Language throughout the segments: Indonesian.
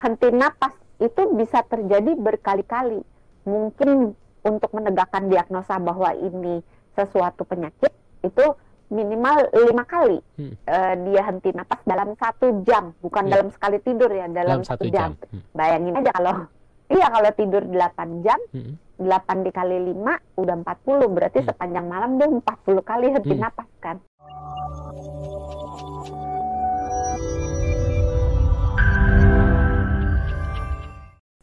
henti napas itu bisa terjadi berkali-kali. Mungkin untuk menegakkan diagnosa bahwa ini sesuatu penyakit itu minimal 5 kali Hmm. dia henti napas dalam 1 jam, bukan Ya, dalam sekali tidur ya, dalam dalam satu satu jam. jam. Bayangin aja kalau iya kalau tidur 8 jam, Hmm. 8 dikali 5 udah 40, berarti Hmm. sepanjang malam dia 40 kali henti Hmm. napas kan.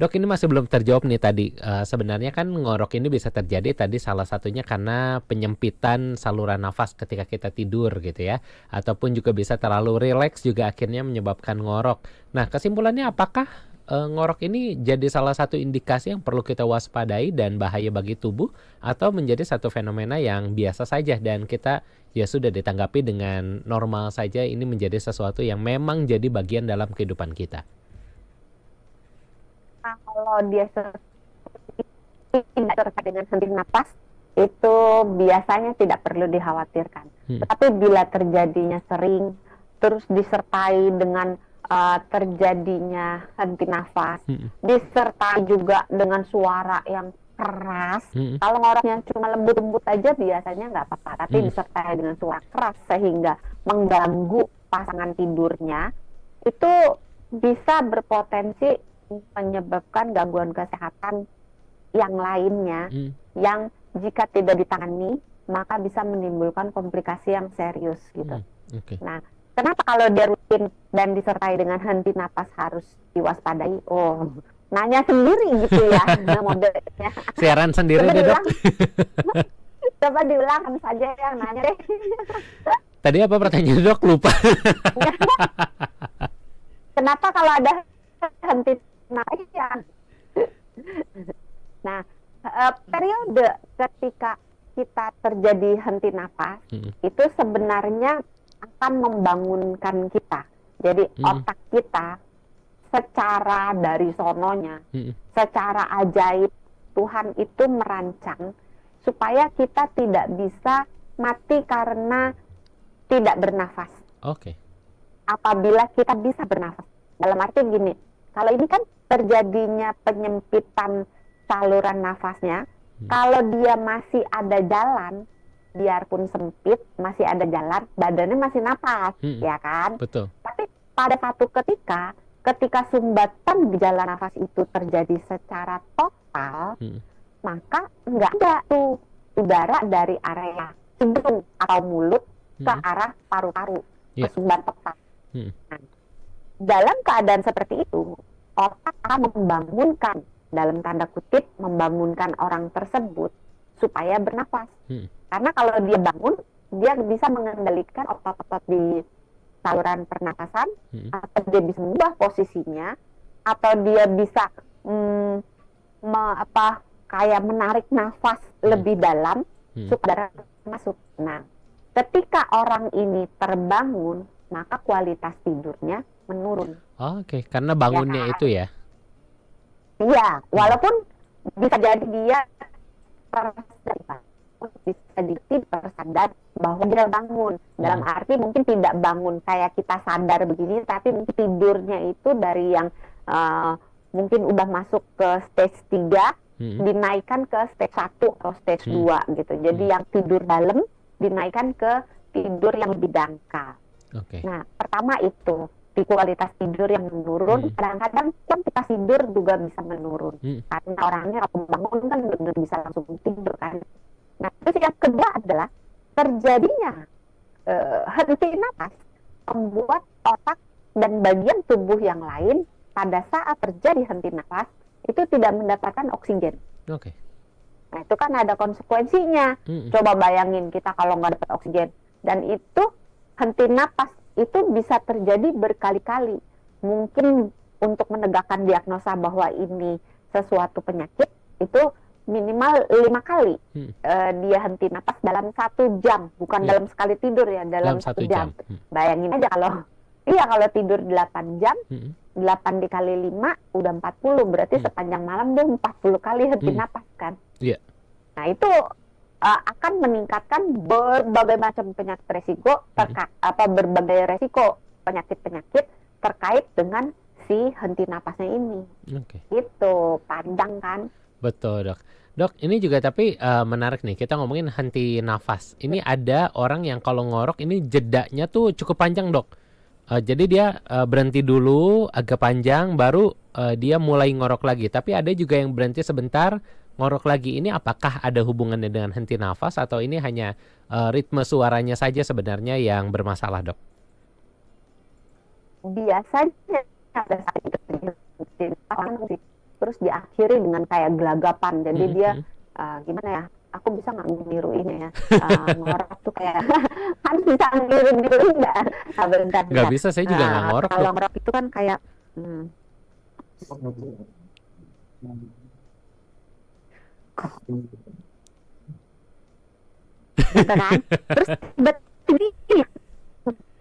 Dok, ini masih belum terjawab nih tadi. Sebenarnya kan ngorok ini bisa terjadi tadi salah satunya karena penyempitan saluran nafas ketika kita tidur gitu ya. Ataupun juga bisa terlalu rileks juga akhirnya menyebabkan ngorok. Nah, kesimpulannya apakah ngorok ini jadi salah satu indikasi yang perlu kita waspadai dan bahaya bagi tubuh, atau menjadi satu fenomena yang biasa saja dan kita ya sudah ditanggapi dengan normal saja, ini menjadi sesuatu yang memang jadi bagian dalam kehidupan kita? Nah, kalau dia tidak terkait dengan henti napas, itu biasanya tidak perlu dikhawatirkan. Hmm. Tetapi bila terjadinya sering, terus disertai dengan terjadinya henti nafas, Hmm. disertai juga dengan suara yang keras. Hmm. Kalau ngoroknya cuma lembut-lembut aja biasanya nggak apa-apa, tapi Hmm. disertai dengan suara keras sehingga mengganggu pasangan tidurnya, itu bisa berpotensi menyebabkan gangguan kesehatan yang lainnya, Hmm. yang jika tidak ditangani maka bisa menimbulkan komplikasi yang serius gitu. Oke. Nah, kenapa kalau dia rutin dan disertai dengan henti napas harus diwaspadai? Oh, nanya sendiri gitu ya modelnya. Siaran sendiri Coba deh, Dok. diulang, coba diulang saja yang nanya deh. Tadi apa pertanyaan, Dok? Lupa. Kenapa kalau ada henti napas ya? Nah, periode ketika kita terjadi henti nafas itu sebenarnya akan membangunkan kita. Jadi otak kita secara dari sononya, secara ajaib Tuhan itu merancang supaya kita tidak bisa mati karena tidak bernafas. Oke. Apabila kita bisa bernafas, dalam arti gini, kalau ini kan terjadinya penyempitan saluran nafasnya, kalau dia masih ada jalan, biarpun sempit, masih ada jalan, badannya masih napas, ya kan? Betul. Tapi pada satu ketika sumbatan gejala nafas itu terjadi secara total, maka nggak ada tuh udara dari area hidung atau mulut ke arah paru-paru, kesumbat total. Nah, dalam keadaan seperti itu, otak akan membangunkan, dalam tanda kutip, membangunkan orang tersebut supaya bernafas. Karena kalau dia bangun, dia bisa mengendalikan otot-otot di saluran pernapasan, atau dia bisa mengubah posisinya, atau dia bisa kayak menarik nafas lebih dalam supaya masuk. Nah, ketika orang ini terbangun, maka kualitas tidurnya menurun. Oke, karena bangunnya Ya, itu ya. iya, walaupun bisa jadi dia tersadar bahwa dia bangun. Dalam arti mungkin tidak bangun kayak kita sadar begini, tapi mungkin tidurnya itu dari yang mungkin udah masuk ke stage 3, dinaikkan ke stage 1 atau stage 2 gitu. Jadi yang tidur dalam dinaikkan ke tidur yang lebih dangkal. Oke. Nah, pertama itu di kualitas tidur yang menurun. Kadang-kadang kuantitas tidur juga bisa menurun karena orangnya kalau bangun kan belum bisa langsung tidur kan. Nah, terus yang kedua adalah terjadinya henti napas membuat otak dan bagian tubuh yang lain pada saat terjadi henti napas itu tidak mendapatkan oksigen. Oke. Nah, itu kan ada konsekuensinya. Coba bayangin kita kalau nggak dapat oksigen. Dan itu henti napas itu bisa terjadi berkali-kali. Mungkin untuk menegakkan diagnosa bahwa ini sesuatu penyakit, itu minimal 5 kali dia henti napas dalam 1 jam. Bukan dalam sekali tidur ya, dalam 1 jam. Bayangin aja kalau tidur 8 jam, 8 dikali 5 udah 40, berarti sepanjang malam dia 40 kali henti napas kan. Iya. Nah, itu akan meningkatkan berbagai macam penyakit resiko, berbagai resiko penyakit-penyakit terkait dengan si henti napasnya ini. Oke. Itu panjang kan? Betul, Dok. Dok, ini juga tapi menarik nih. Kita ngomongin henti nafas. Ini ada orang yang kalau ngorok ini jedanya tuh cukup panjang, Dok. Jadi dia berhenti dulu agak panjang, baru dia mulai ngorok lagi. Tapi ada juga yang berhenti sebentar, ngorok lagi. Ini apakah ada hubungannya dengan henti nafas atau ini hanya ritme suaranya saja sebenarnya yang bermasalah, Dok? Biasanya ada saat itu terus diakhiri dengan kayak gelagapan. Jadi dia gimana ya? Aku bisa nggak meniru ini ya? Ngorok tuh kayak harus bisa meniru nggak? Nah, bentar. Nggak bisa, saya juga nggak ngorok. Kalau ngorok itu kan kayak gitu kan? Terus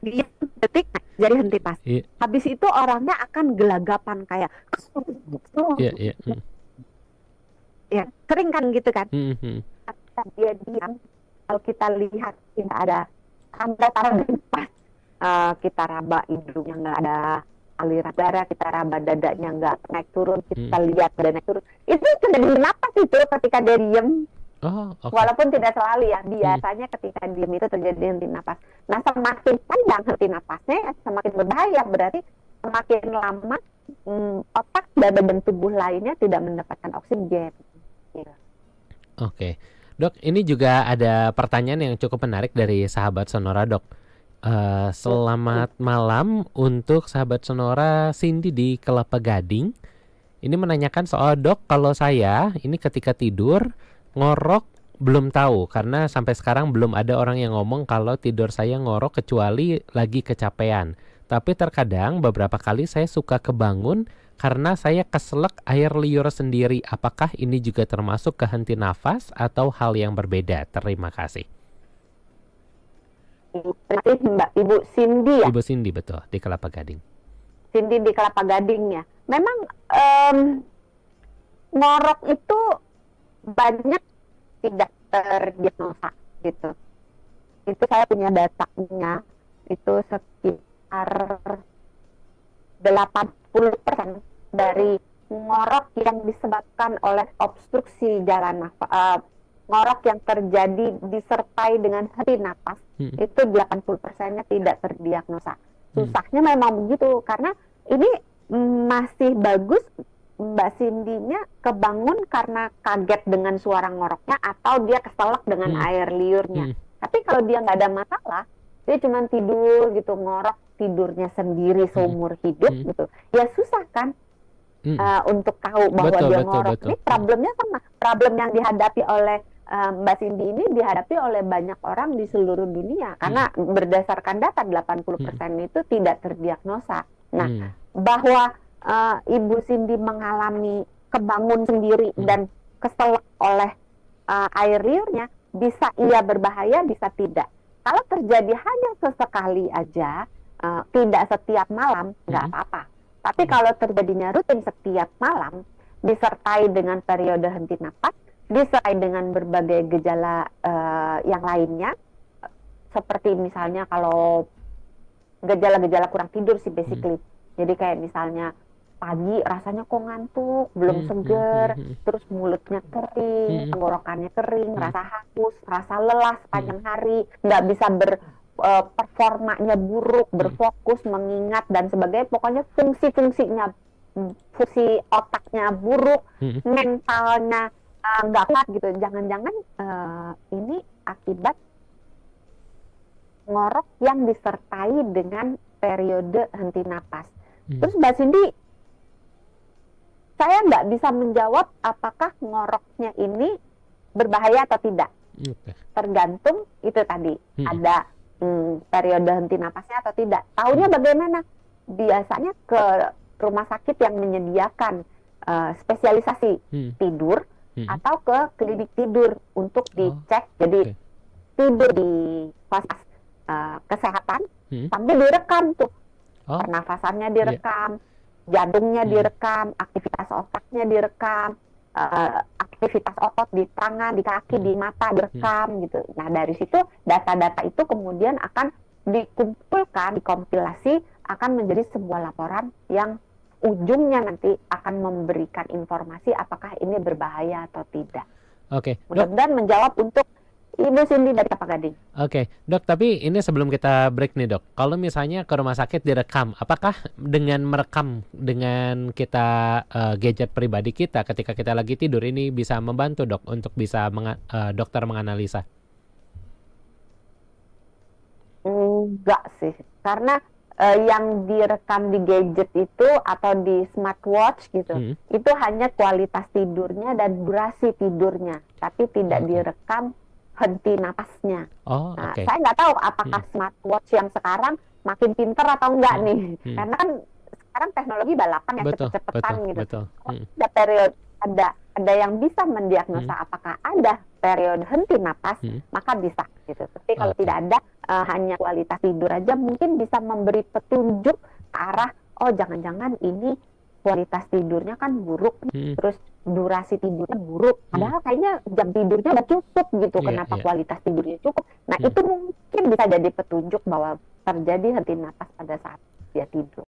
dia detik jadi henti pas. Iya. Habis itu orangnya akan gelagapan kayak Iya. Ya, sering kan gitu kan? Dia diam. Kalau kita lihat tidak ada tanda-tanda pas, kita raba hidungnya nggak ada aliran darah, kita raba dadanya nggak naik turun, kita lihat ada naik turun. Itu terjadi napas itu ketika dia diam. Oh, okay. Walaupun tidak selalu ya, biasanya ketika diam itu terjadi henti napas. Nah, semakin panjang henti napasnya, semakin berbahaya. Berarti semakin lama otak dan badan tubuh lainnya tidak mendapatkan oksigen. Ya. Oke, Dok, ini juga ada pertanyaan yang cukup menarik dari sahabat Sonora, Dok. Selamat malam untuk sahabat Sonora Cindy di Kelapa Gading. Ini menanyakan soal, Dok, kalau saya ini ketika tidur ngorok belum tahu karena sampai sekarang belum ada orang yang ngomong kalau tidur saya ngorok kecuali lagi kecapean. Tapi terkadang beberapa kali saya suka kebangun karena saya keselak air liur sendiri. Apakah ini juga termasuk kehenti nafas atau hal yang berbeda? Terima kasih. Berarti Mbak Ibu Cindy ya? Ibu Cindy, betul, di Kelapa Gading. Cindy di Kelapa Gading ya. Memang ngorok itu banyak tidak terdiagnosa gitu. Itu saya punya datanya, itu sekitar 80% dari ngorok yang disebabkan oleh obstruksi jalan nafas, ngorok yang terjadi disertai dengan henti napas, itu 80%-nya tidak terdiagnosa. Susahnya memang begitu, karena ini masih bagus Mbak Cindy-nya kebangun karena kaget dengan suara ngoroknya atau dia keselak dengan air liurnya. Tapi kalau dia nggak ada masalah, dia cuma tidur gitu, ngorok tidurnya sendiri seumur hidup gitu, ya susah kan untuk tahu bahwa dia ngorok. Ini problemnya sama, problem yang dihadapi oleh Mbak Cindy ini dihadapi oleh banyak orang di seluruh dunia karena berdasarkan data 80% itu tidak terdiagnosa. Nah, bahwa Ibu Cindy mengalami kebangun sendiri dan keselak oleh air liurnya, bisa iya berbahaya, bisa tidak. Kalau terjadi hanya sesekali aja, tidak setiap malam, nggak apa-apa. Tapi kalau terjadinya rutin setiap malam, disertai dengan periode henti napas, disertai dengan berbagai gejala yang lainnya, seperti misalnya kalau gejala-gejala kurang tidur sih basically. Jadi kayak misalnya pagi rasanya kok ngantuk, belum seger, terus mulutnya kering, tenggorokannya kering, rasa haus, rasa lelah sepanjang hari, nggak bisa performanya buruk, berfokus, mengingat dan sebagainya. Pokoknya fungsi-fungsinya, fungsi otaknya buruk, mentalnya nggak kuat gitu. Jangan-jangan ini akibat ngorok yang disertai dengan periode henti napas. Terus Mbak Cindy, saya nggak bisa menjawab apakah ngoroknya ini berbahaya atau tidak. Tergantung itu tadi, ada periode henti napasnya atau tidak. Taunya bagaimana? Biasanya ke rumah sakit yang menyediakan spesialisasi tidur atau ke klinik tidur untuk dicek. Jadi tidur di fasilitas kesehatan sampai direkam tuh, pernafasannya direkam, jantungnya direkam, aktivitas otaknya direkam, aktivitas otot di tangan, di kaki, di mata direkam gitu. Nah dari situ data-data itu kemudian akan dikumpulkan, dikompilasi, akan menjadi sebuah laporan yang ujungnya nanti akan memberikan informasi apakah ini berbahaya atau tidak. Oke, mudah-mudahan menjawab untuk Ibu Cindy dari Kelapa Gading. Oke, Dok, tapi ini sebelum kita break nih, Dok. Kalau misalnya ke rumah sakit direkam, apakah dengan merekam dengan kita gadget pribadi kita ketika kita lagi tidur ini bisa membantu, Dok, untuk bisa dokter menganalisa? Enggak sih, karena yang direkam di gadget itu atau di smartwatch gitu, itu hanya kualitas tidurnya dan durasi tidurnya, tapi tidak direkam henti napasnya. Saya nggak tahu apakah smartwatch yang sekarang makin pinter atau enggak nih, karena kan sekarang teknologi balapan yang cepet-cepetan gitu. Betul. Ada periode, ada yang bisa mendiagnosa apakah ada periode henti napas, maka bisa gitu. Tapi kalau tidak ada, hanya kualitas tidur aja mungkin bisa memberi petunjuk ke arah, oh jangan-jangan ini kualitas tidurnya kan buruk, terus durasi tidurnya buruk. Padahal kayaknya jam tidurnya udah cukup gitu. Kenapa kualitas tidurnya cukup? Nah itu mungkin bisa jadi petunjuk bahwa terjadi henti napas pada saat dia tidur.